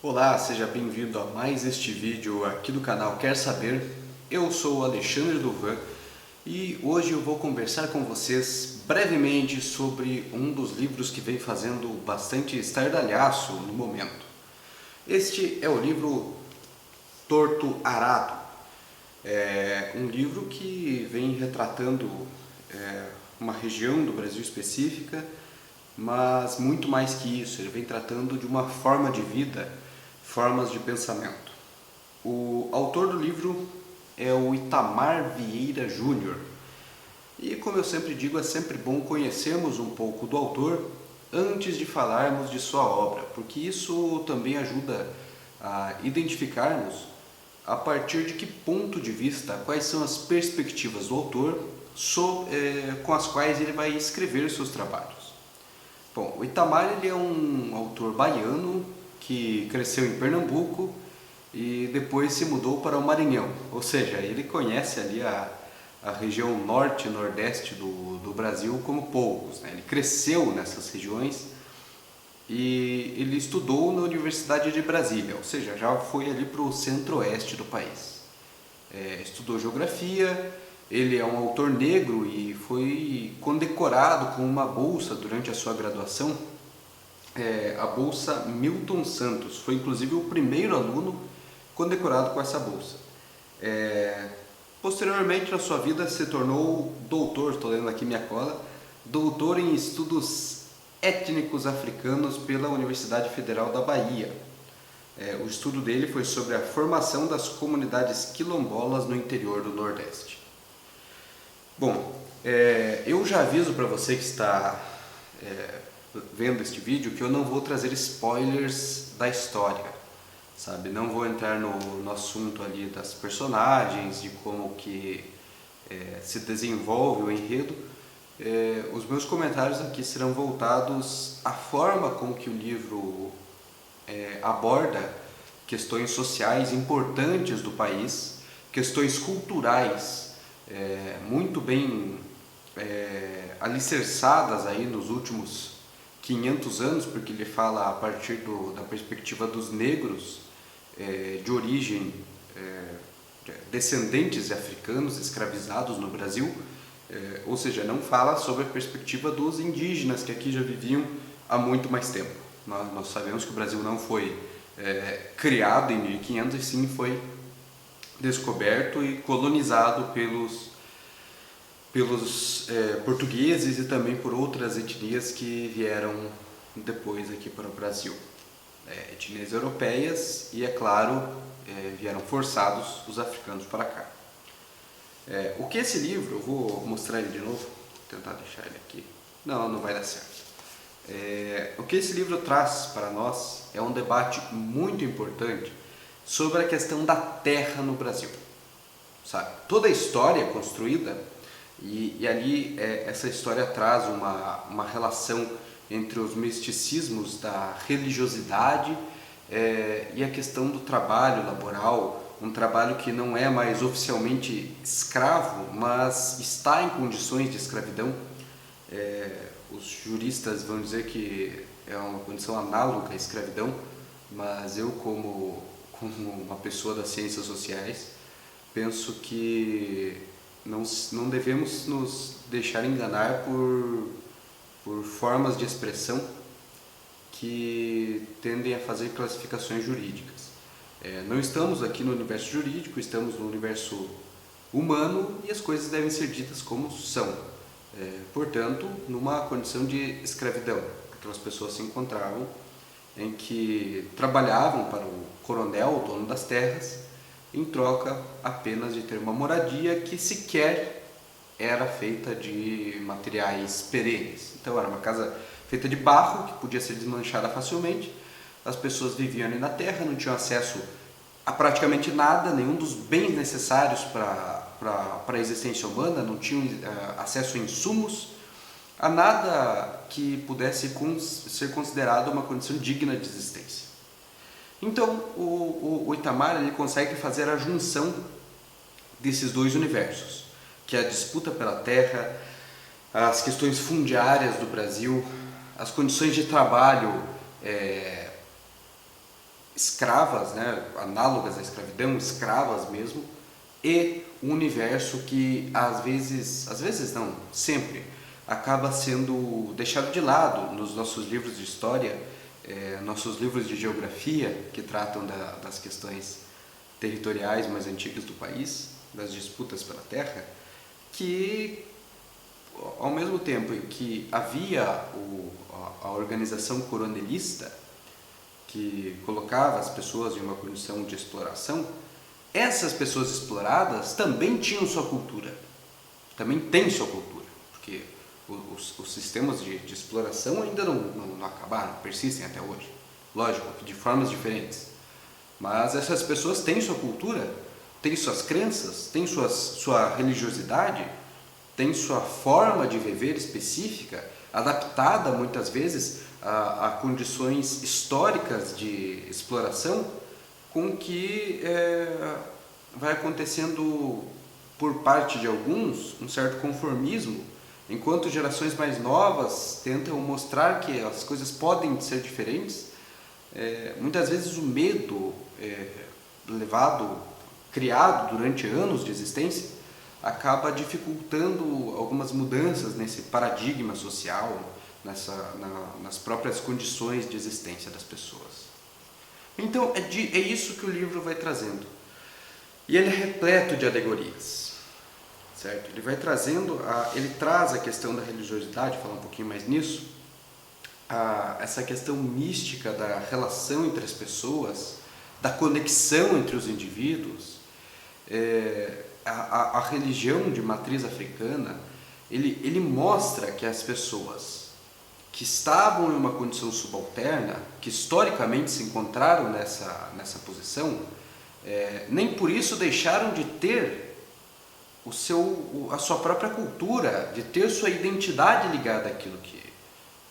Olá, seja bem-vindo a mais este vídeo aqui do canal Quer Saber. Eu sou o Alexandre Duvan e hoje eu vou conversar com vocês brevemente sobre um dos livros que vem fazendo bastante estardalhaço no momento. Este é o livro Torto Arado. É um livro que vem retratando uma região do Brasil específica, mas muito mais que isso, ele vem tratando de uma forma de vida, formas de pensamento. O autor do livro é o Itamar Vieira Júnior. E como eu sempre digo, é sempre bom conhecermos um pouco do autor antes de falarmos de sua obra, porque isso também ajuda a identificarmos a partir de que ponto de vista, quais são as perspectivas do autor com as quais ele vai escrever seus trabalhos. Bom, o Itamar ele é um autor baiano que cresceu em Pernambuco e depois se mudou para o Maranhão, ou seja, ele conhece ali a região norte e nordeste do Brasil como poucos, né? Ele cresceu nessas regiões e ele estudou na Universidade de Brasília, ou seja, já foi ali para o centro-oeste do país. Estudou geografia, ele é um autor negro e foi condecorado com uma bolsa durante a sua graduação, a Bolsa Milton Santos. Foi inclusive o primeiro aluno condecorado com essa bolsa. Posteriormente na sua vida se tornou doutor, estou lendo aqui minha cola, doutor em estudos étnicos africanos pela Universidade Federal da Bahia. O estudo dele foi sobre a formação das comunidades quilombolas no interior do Nordeste. Bom, eu já aviso para você que está vendo este vídeo que eu não vou trazer spoilers da história, sabe? Não vou entrar no assunto ali das personagens, de como que se desenvolve o enredo. Os meus comentários aqui serão voltados à forma como que o livro aborda questões sociais importantes do país, questões culturais muito bem alicerçadas aí nos últimos 500 anos, porque ele fala a partir da perspectiva dos negros de origem descendentes de africanos escravizados no Brasil, ou seja, não fala sobre a perspectiva dos indígenas que aqui já viviam há muito mais tempo. Nós sabemos que o Brasil não foi criado em 1500 e sim foi descoberto e colonizado pelos portugueses e também por outras etnias que vieram depois aqui para o Brasil. Etnias europeias e, é claro, vieram forçados os africanos para cá. O que esse livro, eu vou mostrar ele de novo, vou tentar deixar ele aqui, não vai dar certo. O que esse livro traz para nós é um debate muito importante sobre a questão da terra no Brasil. Sabe? Toda a história construída, e ali essa história traz uma relação entre os misticismos da religiosidade e a questão do trabalho laboral, um trabalho que não é mais oficialmente escravo, mas está em condições de escravidão. Os juristas vão dizer que é uma condição análoga à escravidão, mas eu, como uma pessoa das ciências sociais, penso que não devemos nos deixar enganar por formas de expressão que tendem a fazer classificações jurídicas. Não estamos aqui no universo jurídico, estamos no universo humano e as coisas devem ser ditas como são. Portanto, numa condição de escravidão, aquelas pessoas se encontravam em que trabalhavam para o coronel, o dono das terras, em troca apenas de ter uma moradia que sequer era feita de materiais perenes. Então era uma casa feita de barro que podia ser desmanchada facilmente. As pessoas viviam ali na terra, não tinham acesso a praticamente nada, nenhum dos bens necessários para a existência humana, não tinham acesso a insumos, a nada que pudesse ser considerado uma condição digna de existência. Então o Itamar ele consegue fazer a junção desses dois universos, que é a disputa pela terra, as questões fundiárias do Brasil, as condições de trabalho escravas, né, análogas à escravidão, escravas mesmo, e um universo que às vezes não, sempre, acaba sendo deixado de lado nos nossos livros de história, nossos livros de geografia, que tratam das questões territoriais mais antigas do país, das disputas pela terra, que ao mesmo tempo que havia a organização coronelista, que colocava as pessoas em uma condição de exploração, essas pessoas exploradas também tinham sua cultura, também têm sua cultura, porque os sistemas de exploração ainda não acabaram, persistem até hoje, lógico, de formas diferentes, mas essas pessoas têm sua cultura, têm suas crenças, têm sua religiosidade, têm sua forma de viver específica, adaptada muitas vezes a condições históricas de exploração, com que vai acontecendo por parte de alguns um certo conformismo, enquanto gerações mais novas tentam mostrar que as coisas podem ser diferentes. Muitas vezes o medo criado durante anos de existência, acaba dificultando algumas mudanças nesse paradigma social, nas próprias condições de existência das pessoas. Então é isso que o livro vai trazendo. E ele é repleto de alegorias, certo? Ele traz a questão da religiosidade, falar um pouquinho mais nisso, essa questão mística da relação entre as pessoas, da conexão entre os indivíduos. A religião de matriz africana, ele mostra que as pessoas que estavam em uma condição subalterna, que historicamente se encontraram nessa posição, nem por isso deixaram de ter a sua própria cultura, de ter sua identidade ligada àquilo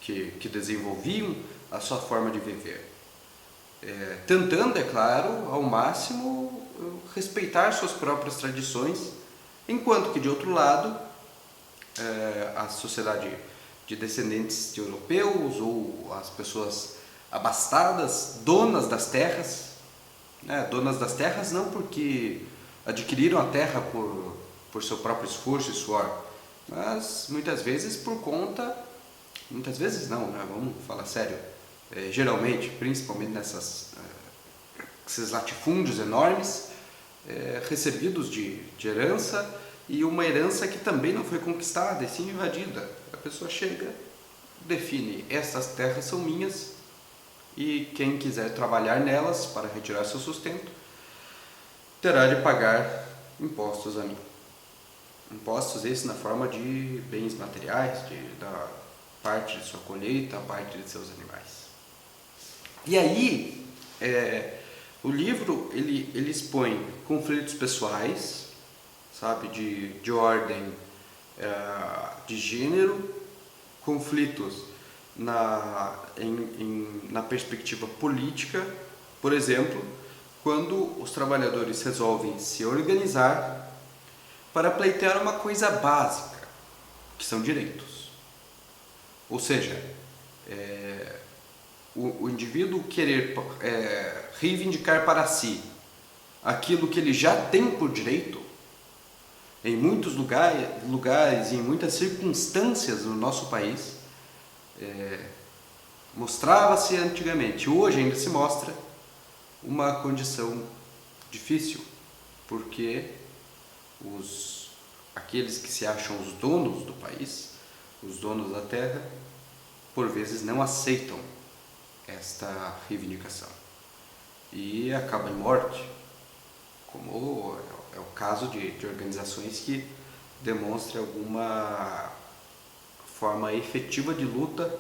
que desenvolviam, a sua forma de viver. Tentando, é claro, ao máximo respeitar suas próprias tradições, enquanto que, de outro lado, a sociedade de descendentes de europeus ou as pessoas abastadas, donas das terras, donas das terras não porque adquiriram a terra por seu próprio esforço e suor, mas muitas vezes por conta, muitas vezes não, né? Vamos falar sério, geralmente, principalmente esses latifúndios enormes, recebidos de herança, e uma herança que também não foi conquistada e sim invadida. A pessoa chega, define: essas terras são minhas e quem quiser trabalhar nelas para retirar seu sustento terá de pagar impostos a mim. Impostos esses na forma de bens materiais, da parte de sua colheita, a parte de seus animais. E aí, o livro ele expõe conflitos pessoais, sabe, de ordem de gênero, conflitos na perspectiva política, por exemplo, quando os trabalhadores resolvem se organizar para pleitear uma coisa básica, que são direitos. Ou seja, o indivíduo querer reivindicar para si aquilo que ele já tem por direito, em muitos lugares e em muitas circunstâncias no nosso país, mostrava-se antigamente, hoje ainda se mostra, uma condição difícil, porque aqueles que se acham os donos do país, os donos da terra, por vezes não aceitam esta reivindicação e acaba em morte, como é o caso de organizações que demonstram alguma forma efetiva de luta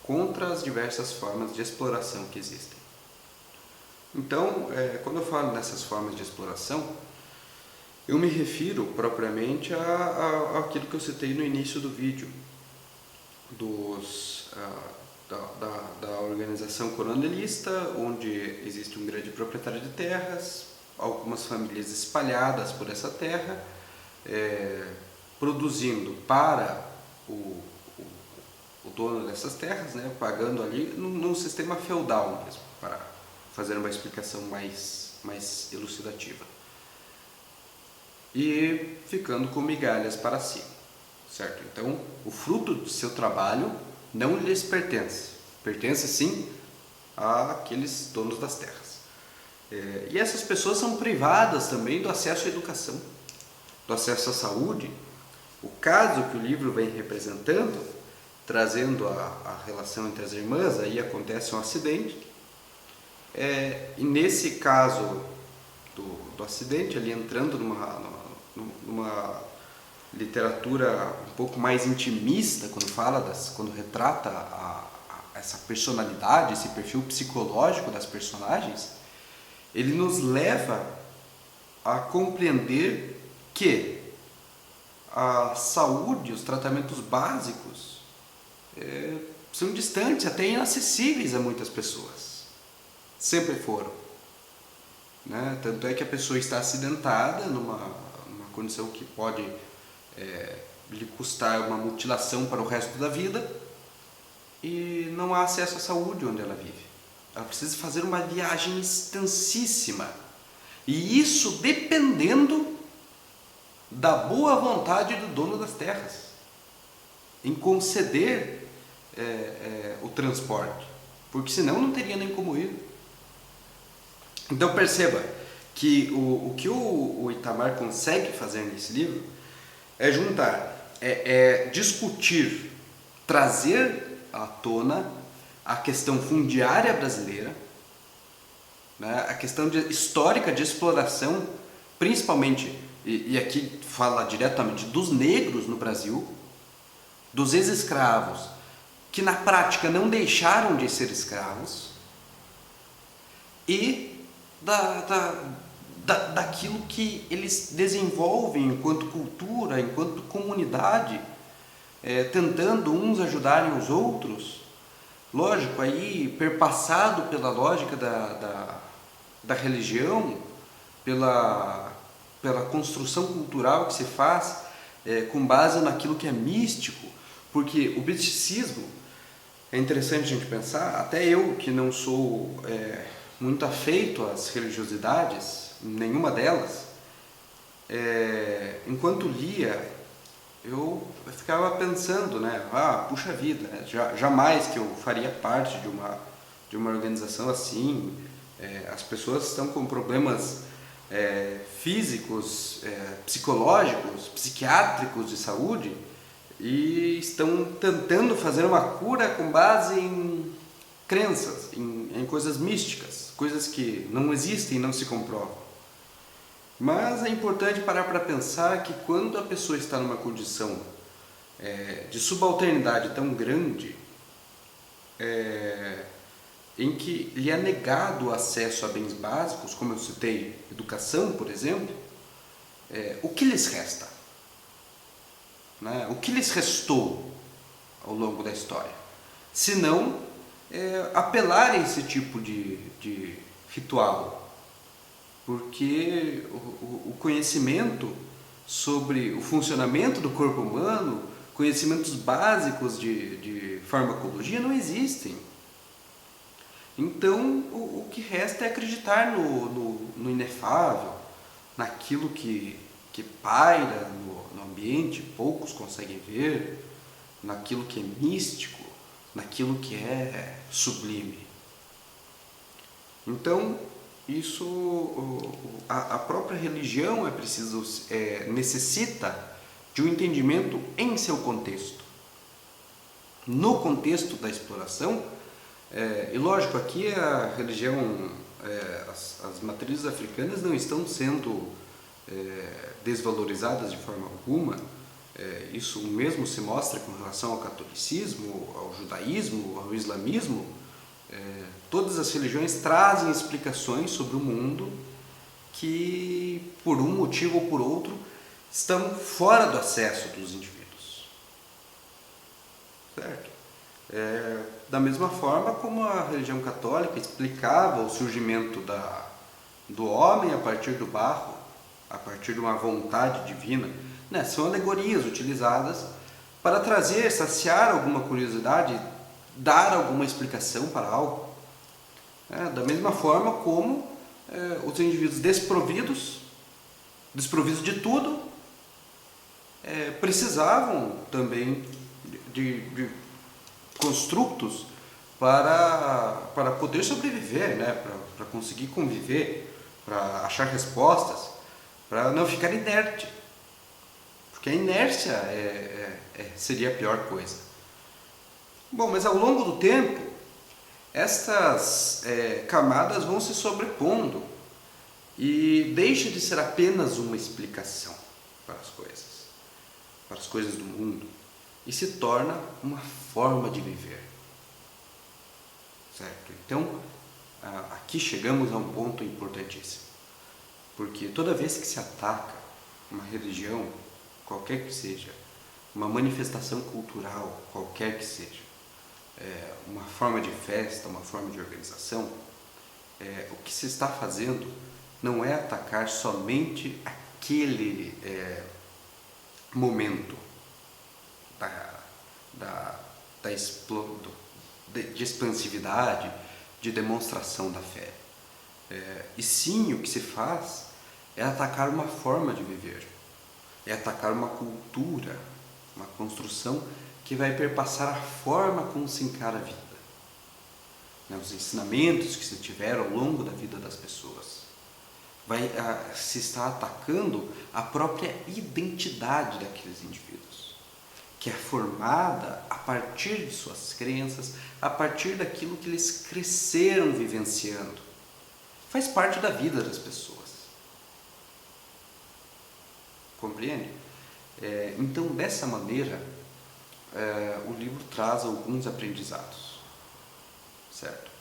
contra as diversas formas de exploração que existem. Então, quando eu falo nessas formas de exploração, eu me refiro propriamente àquilo que eu citei no início do vídeo, da organização coronelista, onde existe um grande proprietário de terras, algumas famílias espalhadas por essa terra, produzindo para o dono dessas terras, né, pagando ali num sistema feudal mesmo, para fazer uma explicação mais elucidativa. E ficando com migalhas para si, certo? Então, o fruto do seu trabalho não lhes pertence. Pertence sim àqueles donos das terras. E essas pessoas são privadas também do acesso à educação, do acesso à saúde. O caso que o livro vem representando, trazendo a relação entre as irmãs, aí acontece um acidente. E nesse caso do acidente, ali entrando numa literatura um pouco mais intimista, quando retrata essa personalidade, esse perfil psicológico das personagens, ele nos leva a compreender que a saúde, os tratamentos básicos são distantes, até inacessíveis a muitas pessoas. Sempre foram. Né? Tanto é que a pessoa está acidentada numa condição que pode lhe custar uma mutilação para o resto da vida e não há acesso à saúde onde ela vive. Ela precisa fazer uma viagem extensíssima, e isso dependendo da boa vontade do dono das terras em conceder o transporte, porque senão não teria nem como ir. Então perceba que o que o Itamar consegue fazer nesse livro é juntar, discutir, trazer à tona a questão fundiária brasileira, né, a questão histórica de exploração, principalmente, e aqui fala diretamente dos negros no Brasil, dos ex-escravos, que na prática não deixaram de ser escravos, e daquilo que eles desenvolvem enquanto cultura, enquanto comunidade, tentando uns ajudarem os outros. Lógico, aí perpassado pela lógica da religião, pela construção cultural que se faz com base naquilo que é místico, porque o misticismo, é interessante a gente pensar, até eu que não sou muito afeito às religiosidades, nenhuma delas, enquanto lia, eu ficava pensando, né? Puxa vida, né? Jamais que eu faria parte de uma organização assim. As pessoas estão com problemas físicos, psicológicos, psiquiátricos de saúde e estão tentando fazer uma cura com base em crenças, em coisas místicas, coisas que não existem e não se comprovam. Mas é importante parar para pensar que quando a pessoa está numa condição de subalternidade tão grande, em que lhe é negado o acesso a bens básicos, como eu citei, educação, por exemplo, o que lhes resta? Né? O que lhes restou ao longo da história? Se não apelar a esse tipo de ritual. Porque o conhecimento sobre o funcionamento do corpo humano, conhecimentos básicos de farmacologia não existem. Então, o que resta é acreditar no inefável, naquilo que paira no ambiente, poucos conseguem ver, naquilo que é místico, naquilo que é sublime. Então, a própria religião necessita de um entendimento em seu contexto. No contexto da exploração, e lógico, aqui a religião, as matrizes africanas não estão sendo desvalorizadas de forma alguma. Isso mesmo se mostra com relação ao catolicismo, ao judaísmo, ao islamismo. Todas as religiões trazem explicações sobre o mundo que, por um motivo ou por outro, estão fora do acesso dos indivíduos. Certo? Da mesma forma como a religião católica explicava o surgimento do homem a partir do barro, a partir de uma vontade divina, né? São alegorias utilizadas para trazer, saciar alguma curiosidade, dar alguma explicação para algo. Da mesma forma como os indivíduos desprovidos de tudo, precisavam também de construtos para poder sobreviver, né? Para conseguir conviver, para achar respostas, para não ficar inerte. Porque a inércia seria a pior coisa. Bom, mas ao longo do tempo, estas camadas vão se sobrepondo e deixa de ser apenas uma explicação para as coisas do mundo, e se torna uma forma de viver. Certo? Então, aqui chegamos a um ponto importantíssimo, porque toda vez que se ataca uma religião, qualquer que seja, uma manifestação cultural, qualquer que seja, uma forma de festa, uma forma de organização, o que se está fazendo não é atacar somente aquele momento de expansividade, de demonstração da fé. E sim, o que se faz é atacar uma forma de viver, é atacar uma cultura, uma construção que vai perpassar a forma como se encara a vida, né? Os ensinamentos que se tiveram ao longo da vida das pessoas. Se está atacando a própria identidade daqueles indivíduos, que é formada a partir de suas crenças, a partir daquilo que eles cresceram vivenciando. Faz parte da vida das pessoas. Compreende? Então, dessa maneira, o livro traz alguns aprendizados, certo?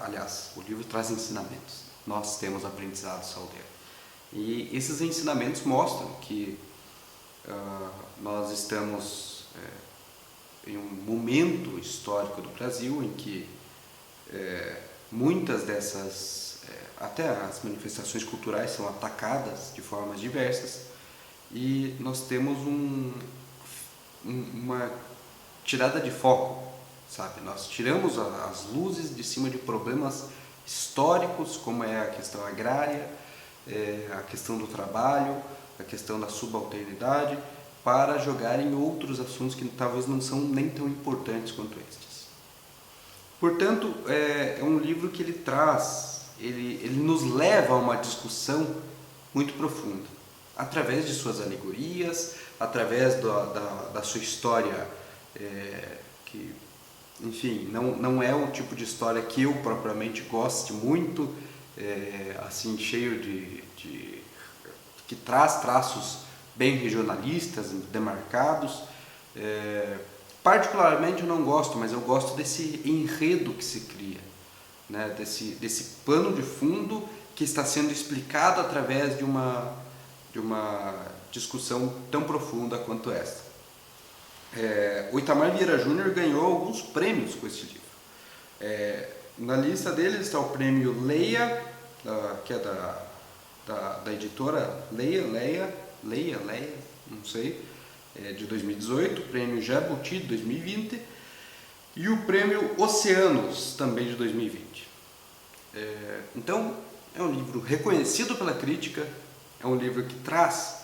Aliás, o livro traz ensinamentos. Nós temos aprendizados ao ler. E esses ensinamentos mostram que nós estamos em um momento histórico do Brasil em que muitas dessas, até as manifestações culturais são atacadas de formas diversas, e nós temos uma tirada de foco, sabe? Nós tiramos as luzes de cima de problemas históricos, como é a questão agrária, a questão do trabalho, a questão da subalternidade, para jogar em outros assuntos que talvez não são nem tão importantes quanto estes. Portanto, é um livro que ele nos leva a uma discussão muito profunda, através de suas alegorias, através da sua história, que, enfim, não é o tipo de história que eu propriamente goste muito, assim, cheio que traz traços bem regionalistas, demarcados. Particularmente eu não gosto, mas eu gosto desse enredo que se cria, né? desse pano de fundo que está sendo explicado através de uma discussão tão profunda quanto essa. O Itamar Vieira Júnior ganhou alguns prêmios com esse livro. Na lista deles está o prêmio Leia, que é da editora Leia, não sei, de 2018, o prêmio Jabuti de 2020 e o prêmio Oceanos, também de 2020. Então, é um livro reconhecido pela crítica, é um livro que traz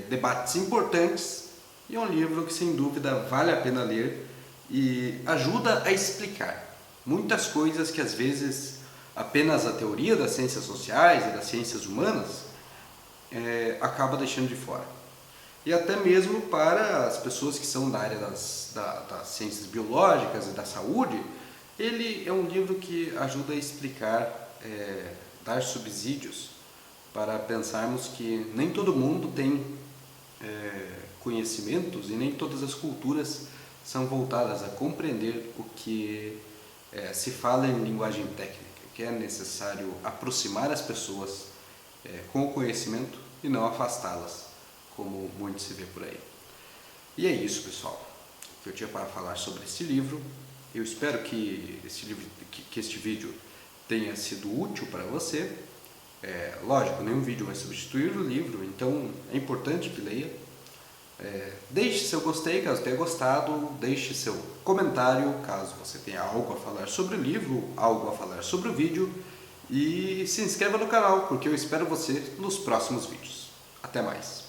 debates importantes, e é um livro que, sem dúvida, vale a pena ler e ajuda a explicar muitas coisas que, às vezes, apenas a teoria das ciências sociais e das ciências humanas acaba deixando de fora. E até mesmo para as pessoas que são da área das ciências biológicas e da saúde, ele é um livro que ajuda a explicar, dar subsídios para pensarmos que nem todo mundo tem conhecimentos e nem todas as culturas são voltadas a compreender o que se fala em linguagem técnica, que é necessário aproximar as pessoas com o conhecimento e não afastá-las, como muito se vê por aí. E é isso, pessoal, que eu tinha para falar sobre este livro. Eu espero que este vídeo tenha sido útil para você. Lógico, nenhum vídeo vai substituir o livro, então é importante que leia. Deixe seu gostei caso tenha gostado, deixe seu comentário caso você tenha algo a falar sobre o livro, algo a falar sobre o vídeo e se inscreva no canal porque eu espero você nos próximos vídeos. Até mais!